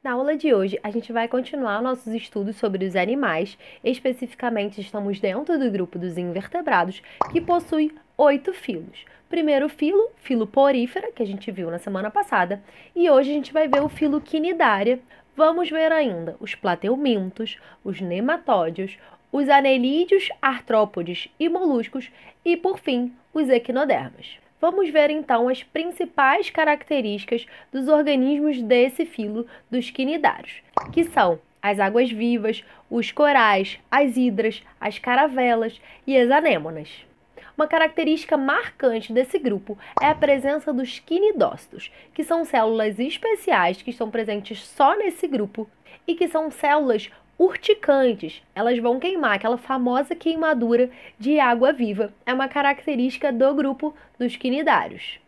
Na aula de hoje, a gente vai continuar nossos estudos sobre os animais. Especificamente, estamos dentro do grupo dos invertebrados, que possui 8 filos. Primeiro filo, filo porífera, que a gente viu na semana passada, e hoje a gente vai ver o filo quinidária. Vamos ver ainda os plateumintos, os nematódios, os anelídeos, artrópodes e moluscos e, por fim, os equinodermas. Vamos ver então as principais características dos organismos desse filo dos quinidários, que são as águas-vivas, os corais, as hidras, as caravelas e as anêmonas. Uma característica marcante desse grupo é a presença dos quinidócitos, que são células especiais que estão presentes só nesse grupo e que são células urticantes. Elas vão queimar, aquela famosa queimadura de água viva. É uma característica do grupo dos quinidários.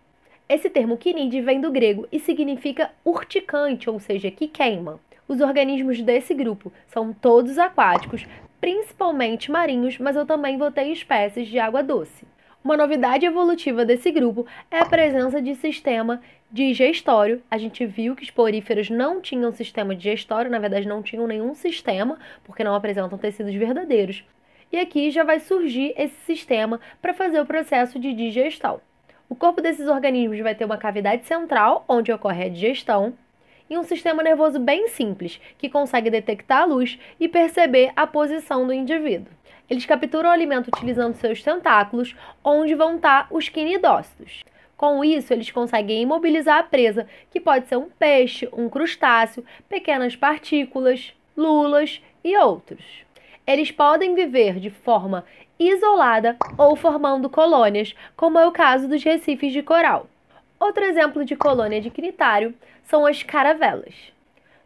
Esse termo quinide vem do grego e significa urticante, ou seja, que queima. Os organismos desse grupo são todos aquáticos, principalmente marinhos, mas eu também vou ter espécies de água doce. Uma novidade evolutiva desse grupo é a presença de sistema digestório. A gente viu que os poríferos não tinham sistema digestório, na verdade não tinham nenhum sistema, porque não apresentam tecidos verdadeiros. E aqui já vai surgir esse sistema para fazer o processo de digestão. O corpo desses organismos vai ter uma cavidade central, onde ocorre a digestão, e um sistema nervoso bem simples, que consegue detectar a luz e perceber a posição do indivíduo. Eles capturam o alimento utilizando seus tentáculos, onde vão estar os quinidócitos. Com isso, eles conseguem imobilizar a presa, que pode ser um peixe, um crustáceo, pequenas partículas, lulas e outros. Eles podem viver de forma isolada ou formando colônias, como é o caso dos recifes de coral. Outro exemplo de colônia de quinidário são as caravelas.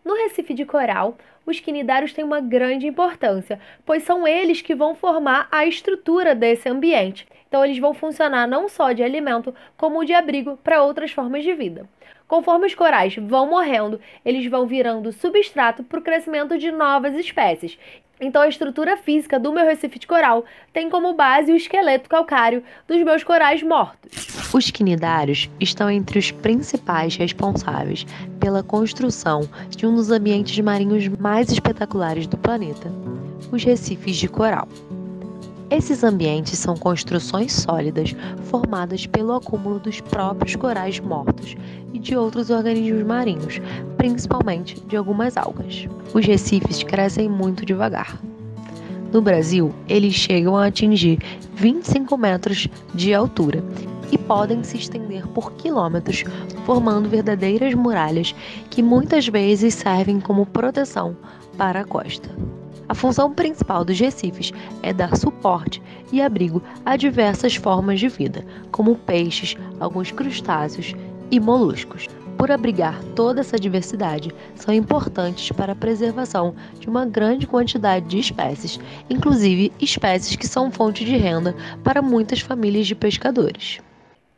No recife de coral, os quinidários têm uma grande importância, pois são eles que vão formar a estrutura desse ambiente. Então, eles vão funcionar não só de alimento, como de abrigo para outras formas de vida. Conforme os corais vão morrendo, eles vão virando substrato para o crescimento de novas espécies. Então, a estrutura física do meu recife de coral tem como base o esqueleto calcário dos meus corais mortos. Os quinidários estão entre os principais responsáveis pela construção de um dos ambientes marinhos mais espetaculares do planeta, os recifes de coral. Esses ambientes são construções sólidas formadas pelo acúmulo dos próprios corais mortos e de outros organismos marinhos, principalmente de algumas algas. Os recifes crescem muito devagar. No Brasil, eles chegam a atingir 25 metros de altura e podem se estender por quilômetros, formando verdadeiras muralhas que muitas vezes servem como proteção para a costa. A função principal dos recifes é dar suporte e abrigo a diversas formas de vida, como peixes, alguns crustáceos e moluscos. Por abrigar toda essa diversidade, são importantes para a preservação de uma grande quantidade de espécies, inclusive espécies que são fonte de renda para muitas famílias de pescadores.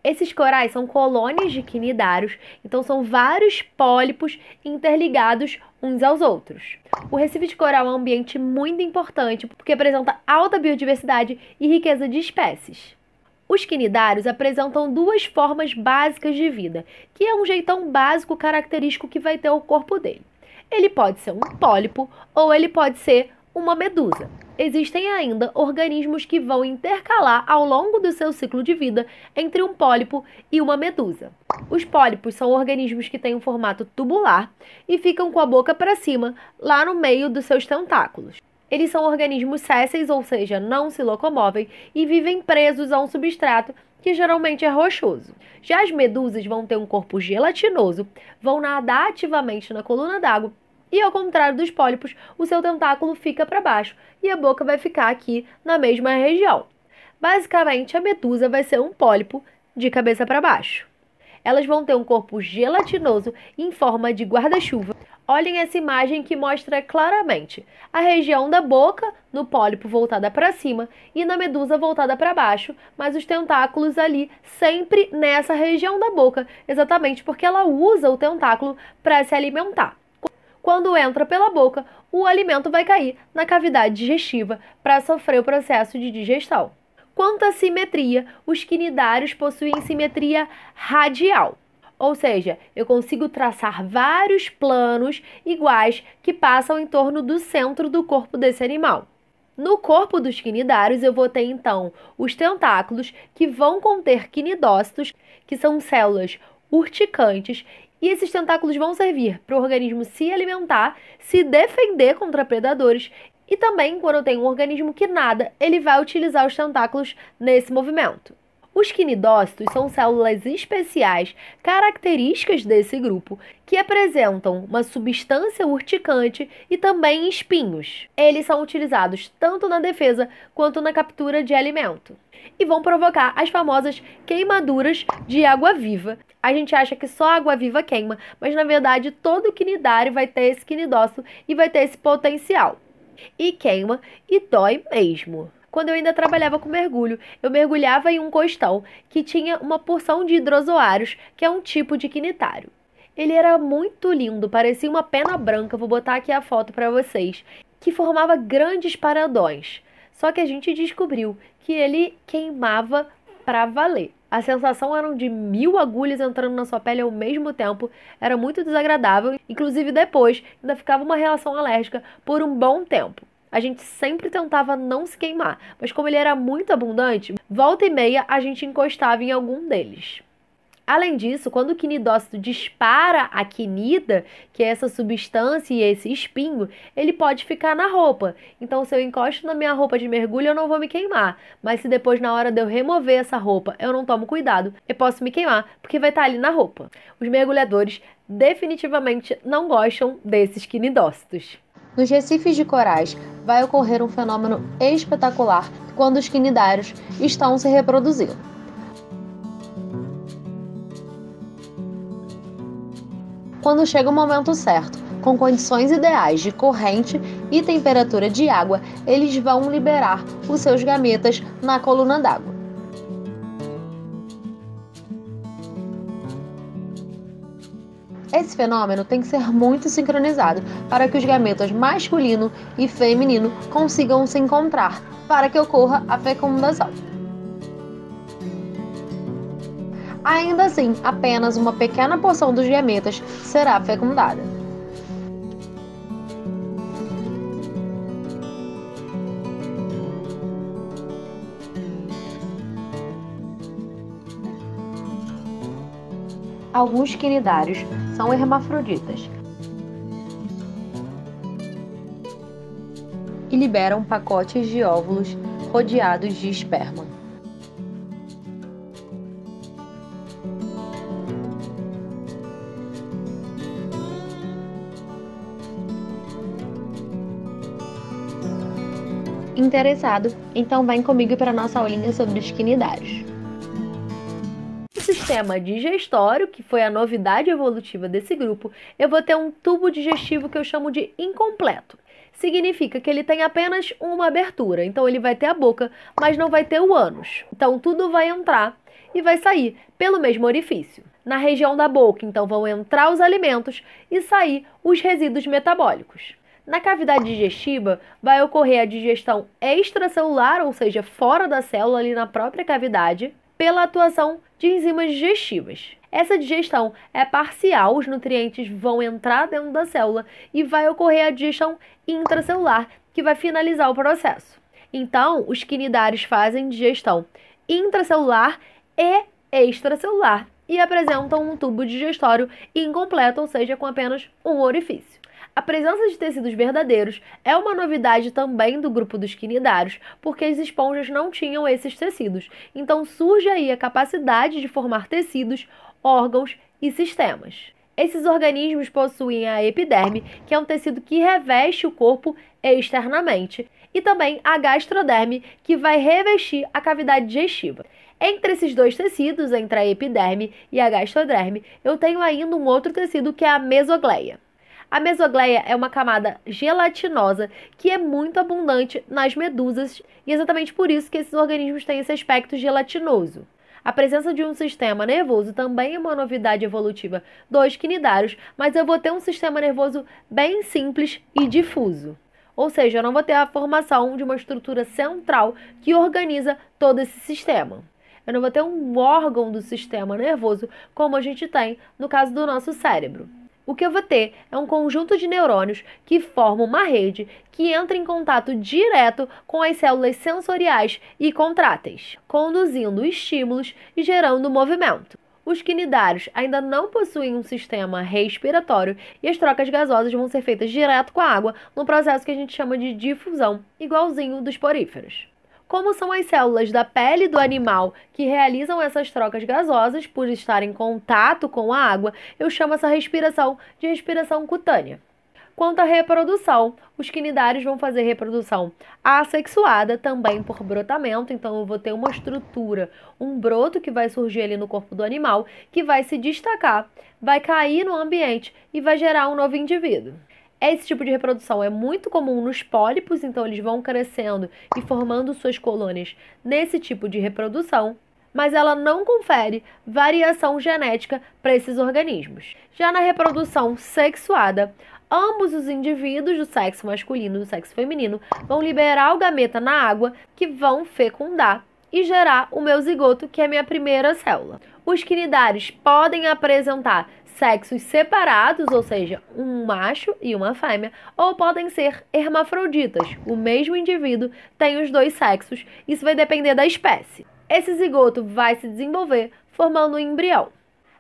Esses corais são colônias de quinidários, então são vários pólipos interligados uns aos outros. O recife de coral é um ambiente muito importante porque apresenta alta biodiversidade e riqueza de espécies. Os quinidários apresentam duas formas básicas de vida, que é um jeitão básico característico que vai ter o corpo dele. Ele pode ser um pólipo ou ele pode ser uma medusa. Existem ainda organismos que vão intercalar ao longo do seu ciclo de vida entre um pólipo e uma medusa. Os pólipos são organismos que têm um formato tubular e ficam com a boca para cima, lá no meio dos seus tentáculos. Eles são organismos sésseis, ou seja, não se locomovem e vivem presos a um substrato que geralmente é rochoso. Já as medusas vão ter um corpo gelatinoso, vão nadar ativamente na coluna d'água e, ao contrário dos pólipos, o seu tentáculo fica para baixo e a boca vai ficar aqui na mesma região. Basicamente, a medusa vai ser um pólipo de cabeça para baixo. Elas vão ter um corpo gelatinoso em forma de guarda-chuva. Olhem essa imagem que mostra claramente a região da boca no pólipo voltada para cima e na medusa voltada para baixo, mas os tentáculos ali sempre nessa região da boca, exatamente porque ela usa o tentáculo para se alimentar. Quando entra pela boca, o alimento vai cair na cavidade digestiva para sofrer o processo de digestão. Quanto à simetria, os quinidários possuem simetria radial. Ou seja, eu consigo traçar vários planos iguais que passam em torno do centro do corpo desse animal. No corpo dos quinidários, eu vou ter, então, os tentáculos, que vão conter quinidócitos, que são células urticantes, e esses tentáculos vão servir para o organismo se alimentar, se defender contra predadores, e também, quando eu tenho um organismo que nada, ele vai utilizar os tentáculos nesse movimento. Os quinidócitos são células especiais características desse grupo que apresentam uma substância urticante e também espinhos. Eles são utilizados tanto na defesa quanto na captura de alimento e vão provocar as famosas queimaduras de água-viva. A gente acha que só água-viva queima, mas na verdade todo quinidário vai ter esse quinidócito e vai ter esse potencial. E queima e dói mesmo. Quando eu ainda trabalhava com mergulho, eu mergulhava em um costão que tinha uma porção de hidrozoários, que é um tipo de quinitário. Ele era muito lindo, parecia uma pena branca, vou botar aqui a foto para vocês, que formava grandes paredões. Só que a gente descobriu que ele queimava para valer. A sensação era de 1000 agulhas entrando na sua pele ao mesmo tempo, era muito desagradável, inclusive depois ainda ficava uma reação alérgica por um bom tempo. A gente sempre tentava não se queimar, mas como ele era muito abundante, volta e meia a gente encostava em algum deles. Além disso, quando o quinidócito dispara a quinida, que é essa substância e esse espinho, ele pode ficar na roupa. Então, se eu encosto na minha roupa de mergulho, eu não vou me queimar. Mas se depois, na hora de eu remover essa roupa, eu não tomo cuidado, eu posso me queimar, porque vai estar ali na roupa. Os mergulhadores definitivamente não gostam desses quinidócitos. Nos recifes de corais, vai ocorrer um fenômeno espetacular quando os quinidários estão se reproduzindo. Quando chega o momento certo, com condições ideais de corrente e temperatura de água, eles vão liberar os seus gametas na coluna d'água. Esse fenômeno tem que ser muito sincronizado para que os gametas masculino e feminino consigam se encontrar, para que ocorra a fecundação. Ainda assim, apenas uma pequena porção dos gametas será fecundada. Alguns quinidários são hermafroditas e liberam pacotes de óvulos rodeados de esperma. Interessado? Então vem comigo para a nossa aulinha sobre os quinidários. No sistema digestório, que foi a novidade evolutiva desse grupo, eu vou ter um tubo digestivo que eu chamo de incompleto. Significa que ele tem apenas uma abertura, então ele vai ter a boca, mas não vai ter o ânus. Então tudo vai entrar e vai sair pelo mesmo orifício. Na região da boca, então, vão entrar os alimentos e sair os resíduos metabólicos. Na cavidade digestiva, vai ocorrer a digestão extracelular, ou seja, fora da célula, ali na própria cavidade, pela atuação de enzimas digestivas. Essa digestão é parcial, os nutrientes vão entrar dentro da célula e vai ocorrer a digestão intracelular, que vai finalizar o processo. Então, os quinidários fazem digestão intracelular e extracelular e apresentam um tubo digestório incompleto, ou seja, com apenas um orifício. A presença de tecidos verdadeiros é uma novidade também do grupo dos quinidários, porque as esponjas não tinham esses tecidos. Então surge aí a capacidade de formar tecidos, órgãos e sistemas. Esses organismos possuem a epiderme, que é um tecido que reveste o corpo externamente, e também a gastroderme, que vai revestir a cavidade digestiva. Entre esses dois tecidos, entre a epiderme e a gastroderme, eu tenho ainda um outro tecido que é a mesogleia. A mesogleia é uma camada gelatinosa que é muito abundante nas medusas e é exatamente por isso que esses organismos têm esse aspecto gelatinoso. A presença de um sistema nervoso também é uma novidade evolutiva dos quinidários, mas eu vou ter um sistema nervoso bem simples e difuso. Ou seja, eu não vou ter a formação de uma estrutura central que organiza todo esse sistema. Eu não vou ter um órgão do sistema nervoso como a gente tem no caso do nosso cérebro. O que eu vou ter é um conjunto de neurônios que formam uma rede que entra em contato direto com as células sensoriais e contráteis, conduzindo estímulos e gerando movimento. Os quinidários ainda não possuem um sistema respiratório e as trocas gasosas vão ser feitas direto com a água, num processo que a gente chama de difusão, igualzinho dos poríferos. Como são as células da pele do animal que realizam essas trocas gasosas por estar em contato com a água, eu chamo essa respiração de respiração cutânea. Quanto à reprodução, os quinidários vão fazer reprodução assexuada, também por brotamento, então eu vou ter uma estrutura, um broto que vai surgir ali no corpo do animal, que vai se destacar, vai cair no ambiente e vai gerar um novo indivíduo. Esse tipo de reprodução é muito comum nos pólipos, então eles vão crescendo e formando suas colônias nesse tipo de reprodução, mas ela não confere variação genética para esses organismos. Já na reprodução sexuada, ambos os indivíduos do sexo masculino e do sexo feminino vão liberar o gameta na água, que vão fecundar e gerar o meu zigoto, que é a minha primeira célula. Os quinidários podem apresentar sexos separados, ou seja, um macho e uma fêmea, ou podem ser hermafroditas. O mesmo indivíduo tem os dois sexos, isso vai depender da espécie. Esse zigoto vai se desenvolver formando um embrião.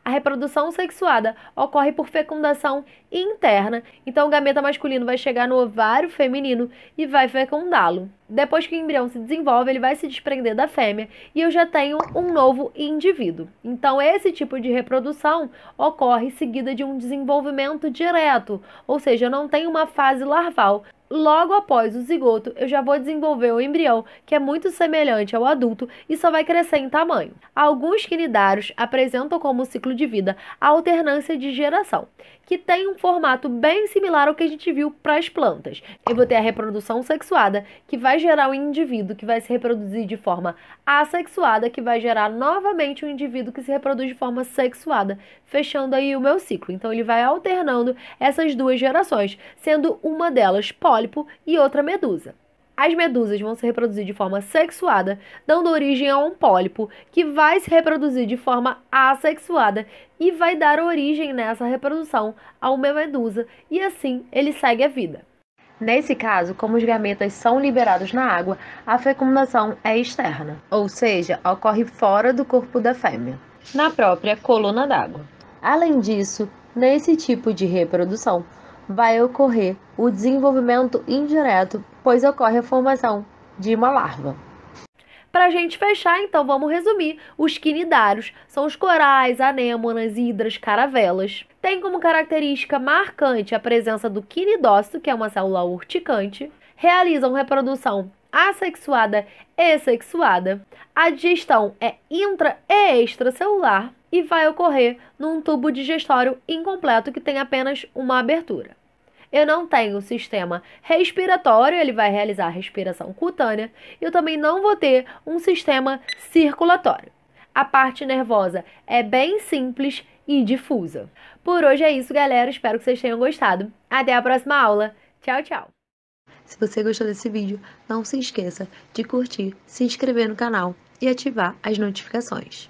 A reprodução sexuada ocorre por fecundação interna, então o gameta masculino vai chegar no ovário feminino e vai fecundá-lo. Depois que o embrião se desenvolve, ele vai se desprender da fêmea e eu já tenho um novo indivíduo. Então esse tipo de reprodução ocorre seguida de um desenvolvimento direto, ou seja, eu não tenho uma fase larval. Logo após o zigoto, eu já vou desenvolver o embrião, que é muito semelhante ao adulto e só vai crescer em tamanho. Alguns quinidários apresentam como ciclo de vida a alternância de geração, que tem um formato bem similar ao que a gente viu para as plantas. Eu vou ter a reprodução sexuada, que vai gerar um indivíduo que vai se reproduzir de forma assexuada, que vai gerar novamente um indivíduo que se reproduz de forma sexuada, fechando aí o meu ciclo. Então ele vai alternando essas duas gerações, sendo uma delas pólipo e outra medusa. As medusas vão se reproduzir de forma sexuada, dando origem a um pólipo, que vai se reproduzir de forma assexuada e vai dar origem nessa reprodução a uma medusa, e assim ele segue a vida. Nesse caso, como os gametas são liberados na água, a fecundação é externa, ou seja, ocorre fora do corpo da fêmea, na própria coluna d'água. Além disso, nesse tipo de reprodução, vai ocorrer o desenvolvimento indireto, pois ocorre a formação de uma larva. Para a gente fechar, então, vamos resumir. Os quinidários são os corais, anêmonas, hidras, caravelas. Tem como característica marcante a presença do quinidócito, que é uma célula urticante. Realizam reprodução assexuada e sexuada. A digestão é intra e extracelular e vai ocorrer num tubo digestório incompleto que tem apenas uma abertura. Eu não tenho sistema respiratório, ele vai realizar a respiração cutânea. Eu também não vou ter um sistema circulatório. A parte nervosa é bem simples e difusa. Por hoje é isso, galera. Espero que vocês tenham gostado. Até a próxima aula. Tchau, tchau. Se você gostou desse vídeo, não se esqueça de curtir, se inscrever no canal e ativar as notificações.